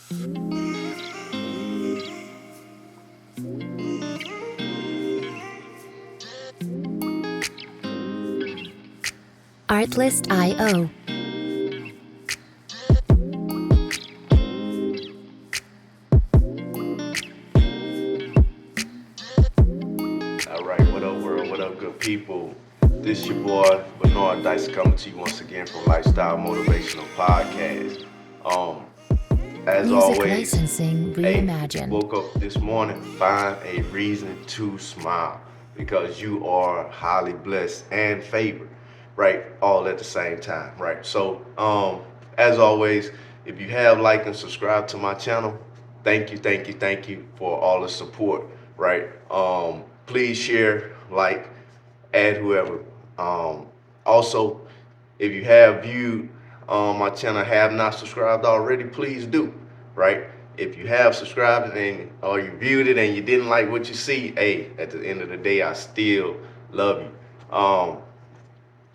Artlist.io. All right, what up, world? What up, good people? This your boy Bernard Dyson coming to you once again from Lifestyle Motivational Podcast. Um, as Music always, licensing hey, reimagined. woke up this morning, find a reason to smile because you are highly blessed and favored, right? All at the same time, right? So, as always, if you have liked and subscribed to my channel, thank you for all the support, right? Please share, like, add whoever. Also, if you have viewed my channel, have not subscribed already, please do, right? If you have subscribed and or you viewed it and you didn't like what you see, hey, at the end of the day, I still love you.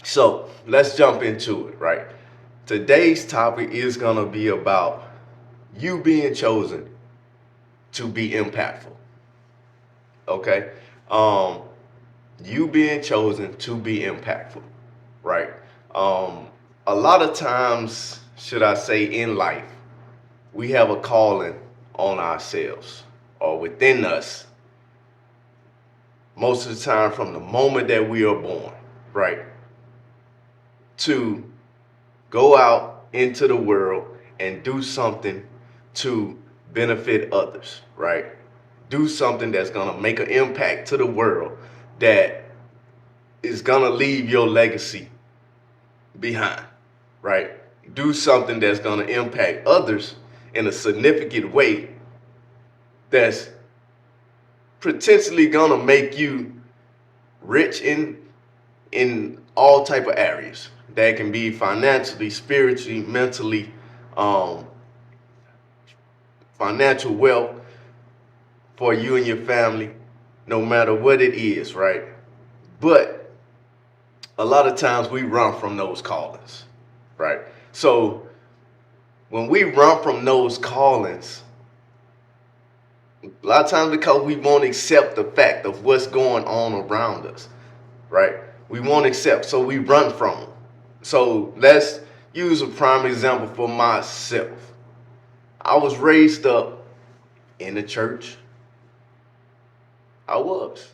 So let's jump into it, right? Today's topic is gonna be about you being chosen to be impactful. Okay, um, you being chosen to be impactful, right? Um, a lot of times, should I say, in life, we have a calling on ourselves or within us. Most of the time, from the moment that we are born, right, to go out into the world and do something to benefit others, right? Do something that's gonna make an impact to the world that is gonna leave your legacy behind, right? Do something that's gonna impact others in a significant way that's potentially gonna make you rich in all type of areas. That can be financially, spiritually, mentally, um, financial wealth for you and your family, no matter what it is, right? But a lot of times we run from those callings, right? So when we run from those callings, a lot of times because we won't accept the fact of what's going on around us, right? We won't accept, so we run from them. So let's use a prime example for myself. I was raised up in the church. I was.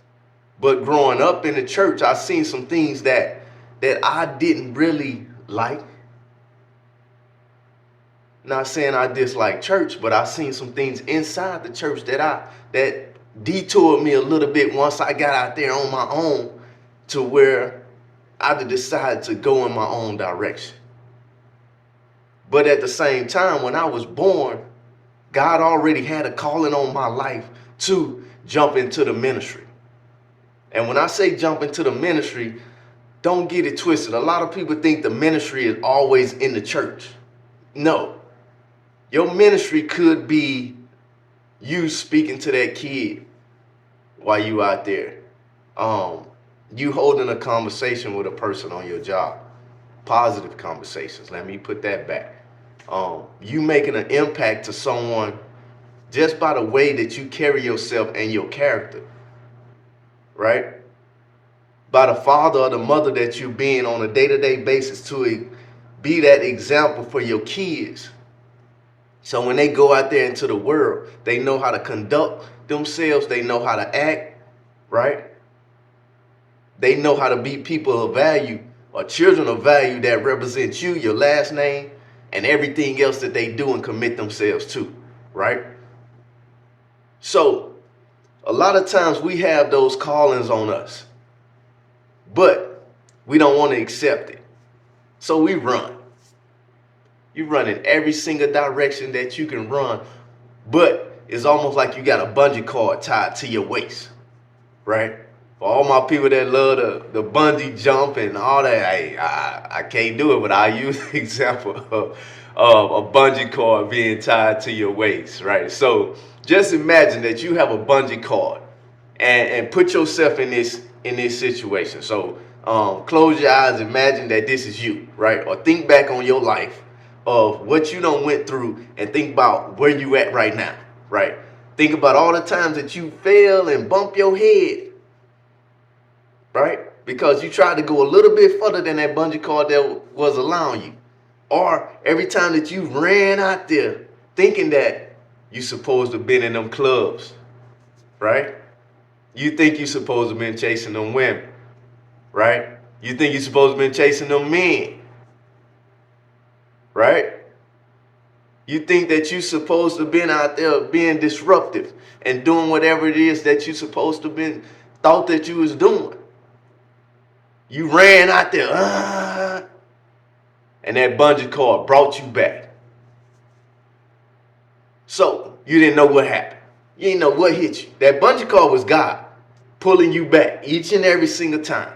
But growing up in the church, I seen some things that I didn't really like. Not saying I dislike church, but I seen some things inside the church that detoured me a little bit once I got out there on my own to where I decided to go in my own direction. But at the same time, when I was born, God already had a calling on my life to jump into the ministry. And when I say jump into the ministry, don't get it twisted. A lot of people think the ministry is always in the church. No. Your ministry could be you speaking to that kid while you out there. You holding a conversation with a person on your job. Positive conversations. Let me put that back. You making an impact to someone just by the way that you carry yourself and your character, right? By the father or the mother that you being on a day-to-day basis to be that example for your kids. So when they go out there into the world, they know how to conduct themselves. They know how to act, right? They know how to be people of value or children of value that represent you, your last name, and everything else that they do and commit themselves to, right? So a lot of times we have those callings on us, but we don't want to accept it. So we run. You run in every single direction that you can run, but it's almost like you got a bungee cord tied to your waist, right? For all my people that love the bungee jump and all that, I can't do it, but I use the example of a bungee cord being tied to your waist, right? So just imagine that you have a bungee cord and put yourself in this situation. So close your eyes, imagine that this is you, right? Or think back on your life of what you done went through and think about where you at right now, right? Think about all the times that you fail and bump your head, right? Because you tried to go a little bit further than that bungee cord that was allowing you. Or every time that you ran out there thinking that you supposed to have been in them clubs, right? You think you supposed to have been chasing them women, right? You think you supposed to have been chasing them men, right? You think that you supposed to have been out there being disruptive and doing whatever it is that you supposed to have been thought that you was doing. You ran out there, and that bungee cord brought you back. So you didn't know what happened. You didn't know what hit you. That bungee cord was God pulling you back each and every single time.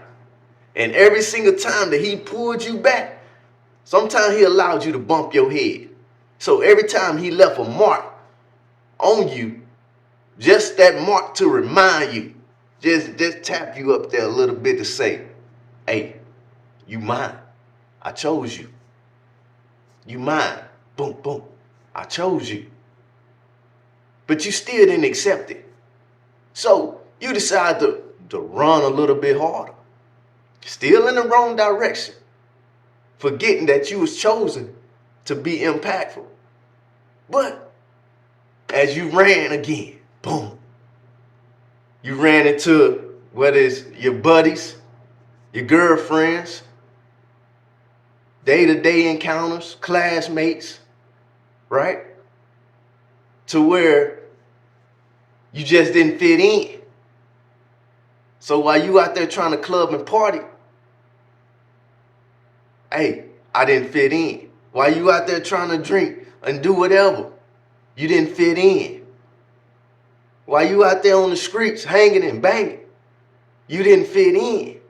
And every single time that he pulled you back, sometimes he allowed you to bump your head. So every time he left a mark on you, just that mark to remind you, just tap you up there a little bit to say, hey, you mine. I chose you. You mine. Boom, boom. I chose you. But you still didn't accept it. So you decide to run a little bit harder. Still in the wrong direction. Forgetting that you was chosen to be impactful. But as you ran again, boom, you ran into whether it's your buddies, your girlfriends, day-to-day encounters, classmates, right? To where you just didn't fit in. So while you out there trying to club and party, hey, I didn't fit in. While you out there trying to drink and do whatever, you didn't fit in. While you out there on the streets hanging and banging, you didn't fit in.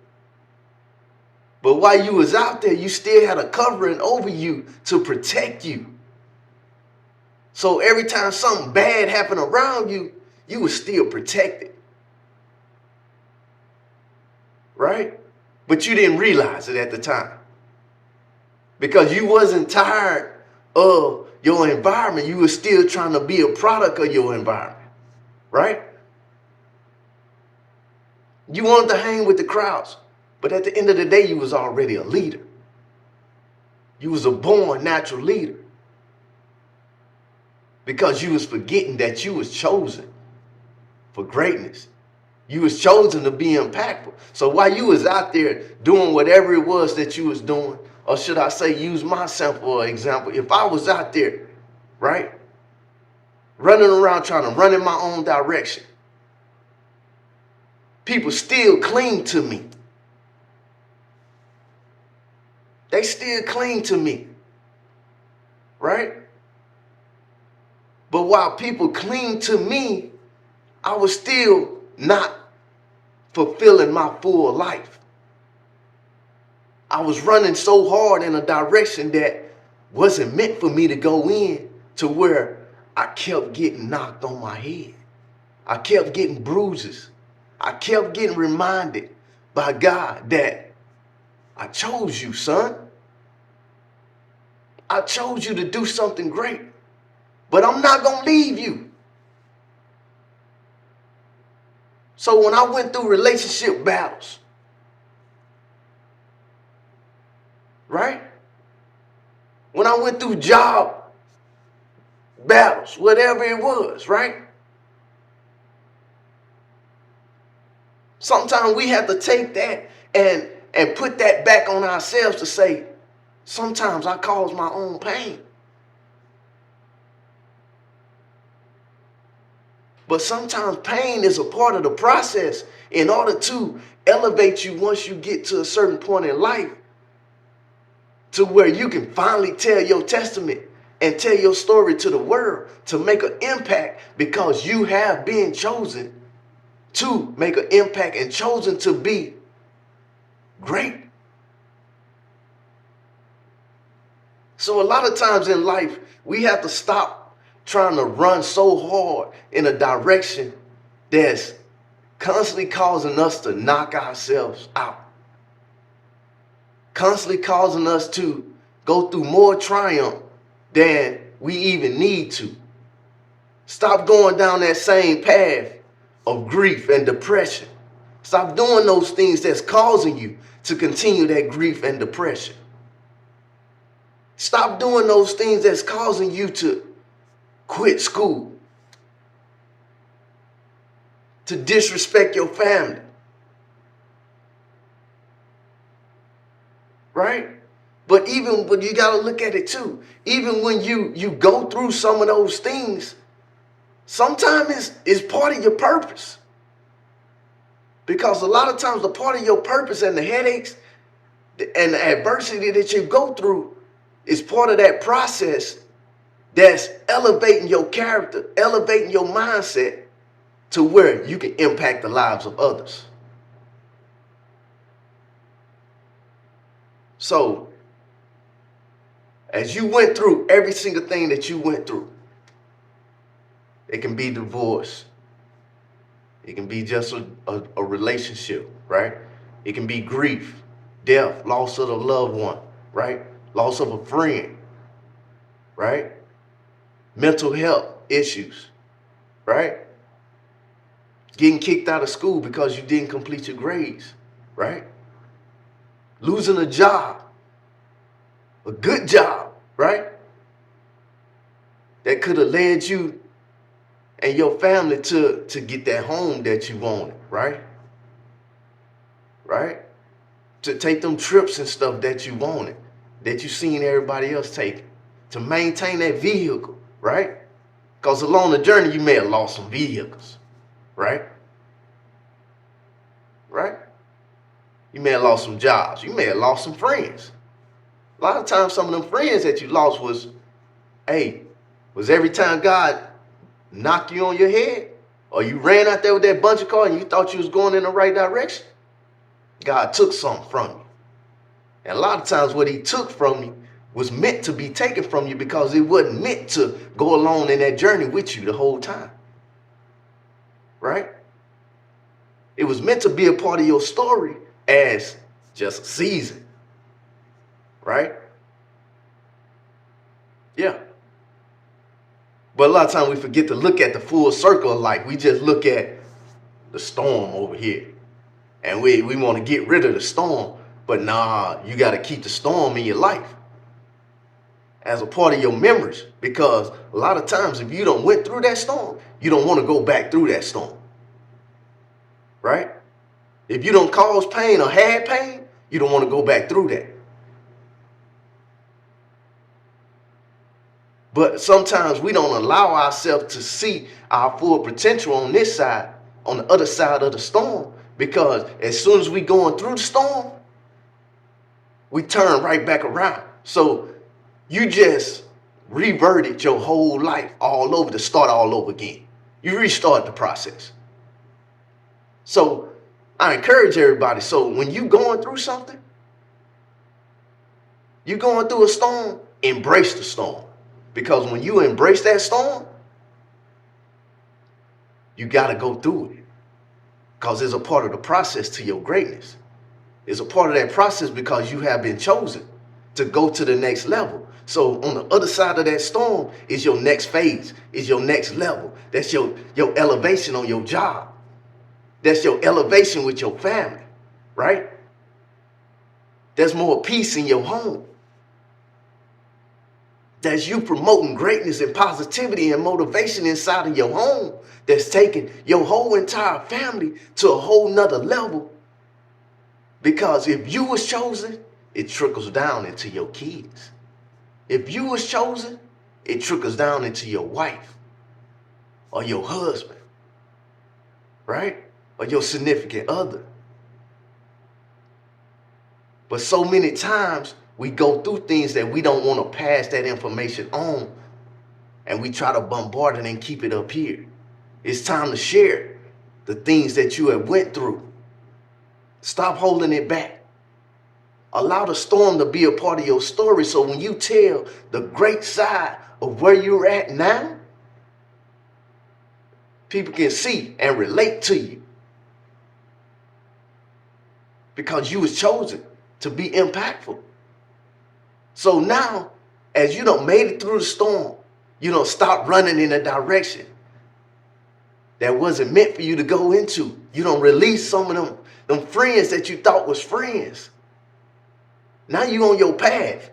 But while you was out there, you still had a covering over you to protect you. So every time something bad happened around you, you were still protected. Right? But you didn't realize it at the time. Because you wasn't tired of your environment. You were still trying to be a product of your environment. Right? You wanted to hang with the crowds. But at the end of the day, you was already a leader. You was a born natural leader. Because you was forgetting that you was chosen for greatness. You was chosen to be impactful. So while you was out there doing whatever it was that you was doing, or should I say use myself for example, if I was out there, right, running around trying to run in my own direction, people still cling to me. They still cling to me, right? But while people cling to me, I was still not fulfilling my full life. I was running so hard in a direction that wasn't meant for me to go in, to where I kept getting knocked on my head. I kept getting bruises. I kept getting reminded by God that I chose you, son. I chose you to do something great, but I'm not going to leave you. So when I went through relationship battles, right? When I went through job battles, whatever it was, right? Sometimes we have to take that and put that back on ourselves to say, sometimes I cause my own pain. But sometimes pain is a part of the process in order to elevate you once you get to a certain point in life, to where you can finally tell your testament and tell your story to the world to make an impact, because you have been chosen to make an impact and chosen to be great. So a lot of times in life, we have to stop trying to run so hard in a direction that's constantly causing us to knock ourselves out. Constantly causing us to go through more triumph than we even need to. Stop going down that same path of grief and depression. Stop doing those things that's causing you to continue that grief and depression. Stop doing those things that's causing you to quit school, to disrespect your family. Right? But even when you got to look at it too, even when you go through some of those things, sometimes it's part of your purpose. Because a lot of times the part of your purpose and the headaches and the adversity that you go through is part of that process that's elevating your character, elevating your mindset to where you can impact the lives of others. So, as you went through every single thing that you went through, it can be divorce. It can be just a relationship, right? It can be grief, death, loss of a loved one, right? Loss of a friend, right? Mental health issues, right? Getting kicked out of school because you didn't complete your grades, right? Losing a job, a good job, right? That could have led you and your family to get that home that you wanted, right? Right? To take them trips and stuff that you wanted, that you seen everybody else taking, to maintain that vehicle, right? Because along the journey, you may have lost some vehicles, right? Right? You may have lost some jobs. You may have lost some friends. A lot of times, some of them friends that you lost was every time God knocked you on your head, or you ran out there with that bunch of cars and you thought you was going in the right direction, God took something from you. And a lot of times what he took from you was meant to be taken from you because it wasn't meant to go along in that journey with you the whole time. Right? It was meant to be a part of your story as just a season. Right? Yeah. But a lot of times we forget to look at the full circle of life. We just look at the storm over here. And we want to get rid of the storm. But nah, you got to keep the storm in your life as a part of your memories. Because a lot of times if you don't went through that storm, you don't want to go back through that storm. Right? If you don't cause pain or had pain, you don't want to go back through that. But sometimes we don't allow ourselves to see our full potential on this side, on the other side of the storm. Because as soon as we going through the storm, we turn right back around. So you just reverted your whole life all over to start all over again. You restart the process. So I encourage everybody. So when you going through something, you going through a storm, embrace the storm. Because when you embrace that storm, you got to go through it. Because it's a part of the process to your greatness. It's a part of that process because you have been chosen to go to the next level. So on the other side of that storm is your next phase, is your next level. That's your elevation on your job. That's your elevation with your family, right? There's more peace in your home. That's you promoting greatness and positivity and motivation inside of your home. That's taking your whole entire family to a whole nother level. Because if you was chosen, it trickles down into your kids. If you was chosen, it trickles down into your wife or your husband, right? Or your significant other. But so many times we go through things that we don't want to pass that information on, and we try to bombard it and keep it up here. It's time to share the things that you have went through. Stop holding it back. Allow the storm to be a part of your story, so when you tell the great side of where you're at now, people can see and relate to you. Because you was chosen to be impactful. So now as you done made it through the storm, you don't stop running in a direction that wasn't meant for you to go into. You don't release some of them friends that you thought was friends. Now you on your path.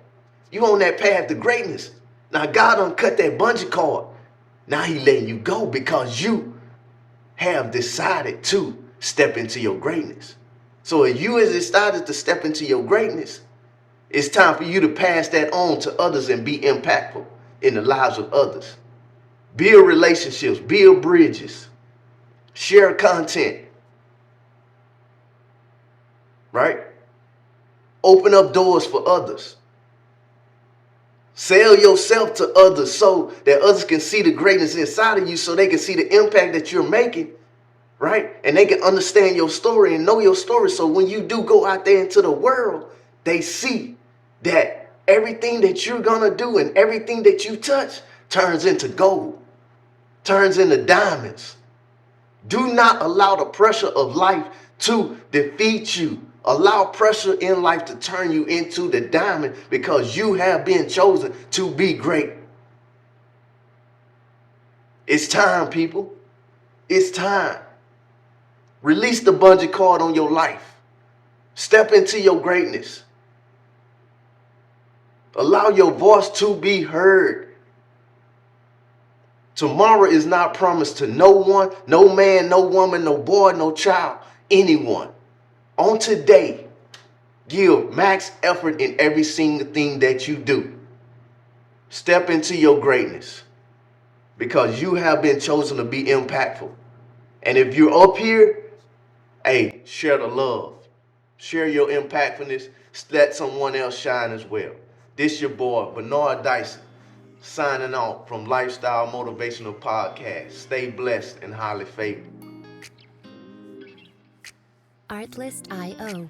You on that path to greatness. Now God done cut that bungee cord. Now he letting you go because you have decided to step into your greatness. So if you has decided to step into your greatness, it's time for you to pass that on to others and be impactful in the lives of others. Build relationships, build bridges, share content, right? Open up doors for others. Sell yourself to others so that others can see the greatness inside of you, so they can see the impact that you're making, right? And they can understand your story and know your story. So when you do go out there into the world, they see that everything that you're going to do and everything that you touch turns into gold, turns into diamonds. Do not allow the pressure of life to defeat you. Allow pressure in life to turn you into the diamond, because you have been chosen to be great. It's time, people. It's time. Release the bungee cord on your life. Step into your greatness. Allow your voice to be heard. Tomorrow is not promised to no one, no man, no woman, no boy, no child, anyone. On today, give max effort in every single thing that you do. Step into your greatness, because you have been chosen to be impactful. And if you're up here, hey, share the love. Share your impactfulness. Let someone else shine as well. This your boy, Bernard Dyson, signing off from Lifestyle Motivational Podcast. Stay blessed and highly favored. Artlist.io.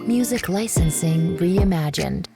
Music licensing reimagined.